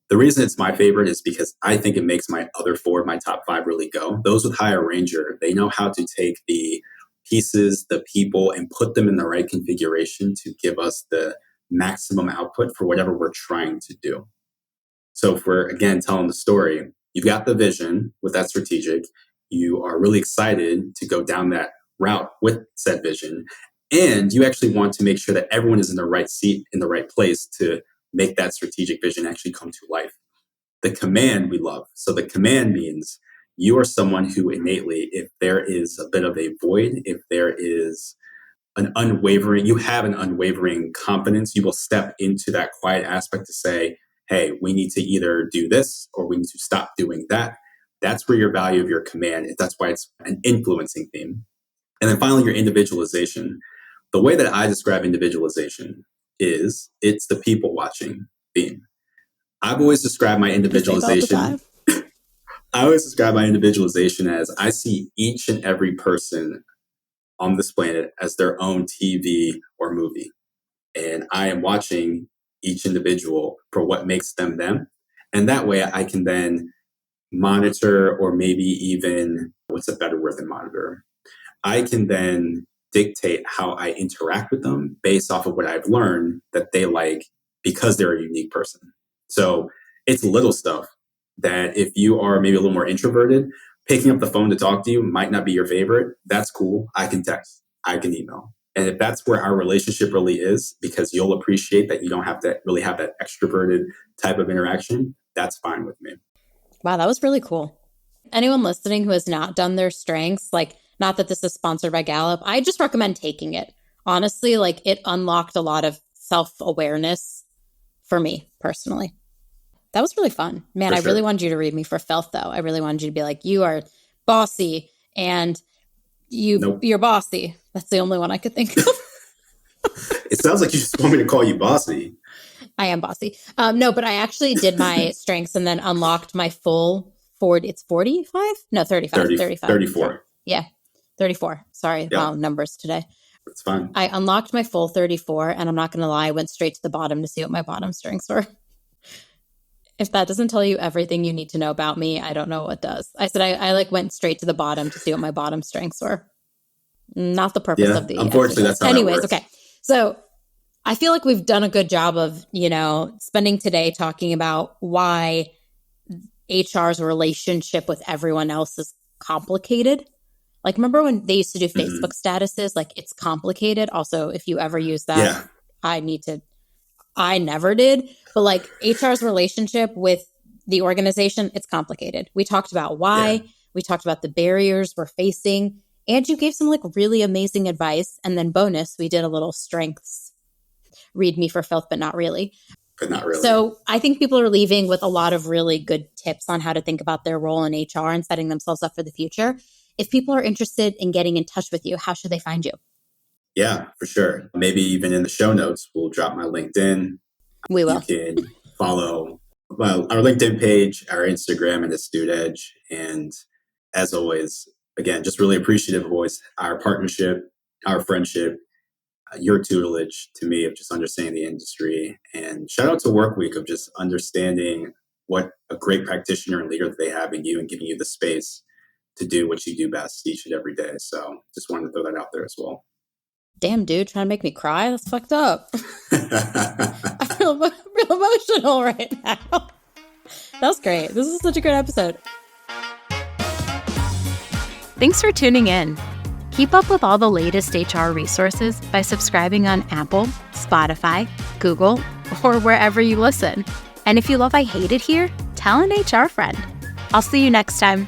The reason it's my favorite is because I think it makes my other four, my top five, really go. Those with higher ranger, they know how to take the pieces, the people, and put them in the right configuration to give us the maximum output for whatever we're trying to do. So if we're, again, telling the story, you've got the vision with that strategic, you are really excited to go down that route with said vision, and you actually want to make sure that everyone is in the right seat, in the right place to make that strategic vision actually come to life. The command we love. So the command means you are someone who innately, if there is a bit of a void, if there is you have an unwavering confidence, you will step into that quiet aspect to say, hey, we need to either do this or we need to stop doing that. That's where your value of your command is. That's why it's an influencing theme. And then finally, your individualization. The way that I describe individualization is it's the people watching theme. I've always described my individualization. I always describe my individualization as I see each and every person on this planet as their own TV or movie. And I am watching each individual for what makes them them. And that way I can then monitor, or maybe even, what's a better word than monitor? I can then dictate how I interact with them based off of what I've learned that they like, because they're a unique person. So it's little stuff that if you are maybe a little more introverted, picking up the phone to talk to you might not be your favorite. That's cool. I can text, I can email. And if that's where our relationship really is, because you'll appreciate that you don't have to really have that extroverted type of interaction, that's fine with me. Wow, that was really cool. Anyone listening who has not done their strengths, like, not that this is sponsored by Gallup, I just recommend taking it. Honestly, like, it unlocked a lot of self-awareness for me personally. That was really fun. Man, I really wanted you to read me for filth, though. I really wanted you to be like, you are bossy and you're bossy. That's the only one I could think of. It sounds like you just want me to call you bossy. I am bossy. No, but I actually did my strengths and then unlocked my full 40. It's 45? No, 35. 35. 34. Yeah, 34. Sorry. Yep. Wow, numbers today. It's fine. I unlocked my full 34, and I'm not going to lie, I went straight to the bottom to see what my bottom strengths were. If that doesn't tell you everything you need to know about me, I don't know what does. I said I like went straight to the bottom to see what my bottom strengths were. Not the purpose of the unfortunately, that's how Anyways, that works. Okay. So I feel like we've done a good job of, spending today talking about why HR's relationship with everyone else is complicated. Like, remember when they used to do Facebook statuses? Like, it's complicated. Also, if you ever use that, I never did. But like, HR's relationship with the organization, it's complicated. We talked about why. We talked about the barriers we're facing. And you gave some like really amazing advice. And then bonus, we did a little strengths. Read me for filth, but not really. But not really. So I think people are leaving with a lot of really good tips on how to think about their role in HR and setting themselves up for the future. If people are interested in getting in touch with you, how should they find you? Yeah, for sure. Maybe even in the show notes, we'll drop my LinkedIn. We will. You can follow our LinkedIn page, our Instagram, and Astute Edge. And as always, again, just really appreciative of always our partnership, our friendship, your tutelage to me of just understanding the industry. And shout out to Workweek of just understanding what a great practitioner and leader that they have in you and giving you the space to do what you do best each and every day. So just wanted to throw that out there as well. Damn, dude, trying to make me cry? That's fucked up. I feel real emotional right now. That was great. This is such a good episode. Thanks for tuning in. Keep up with all the latest HR resources by subscribing on Apple, Spotify, Google, or wherever you listen. And if you love I Hate It Here, tell an HR friend. I'll see you next time.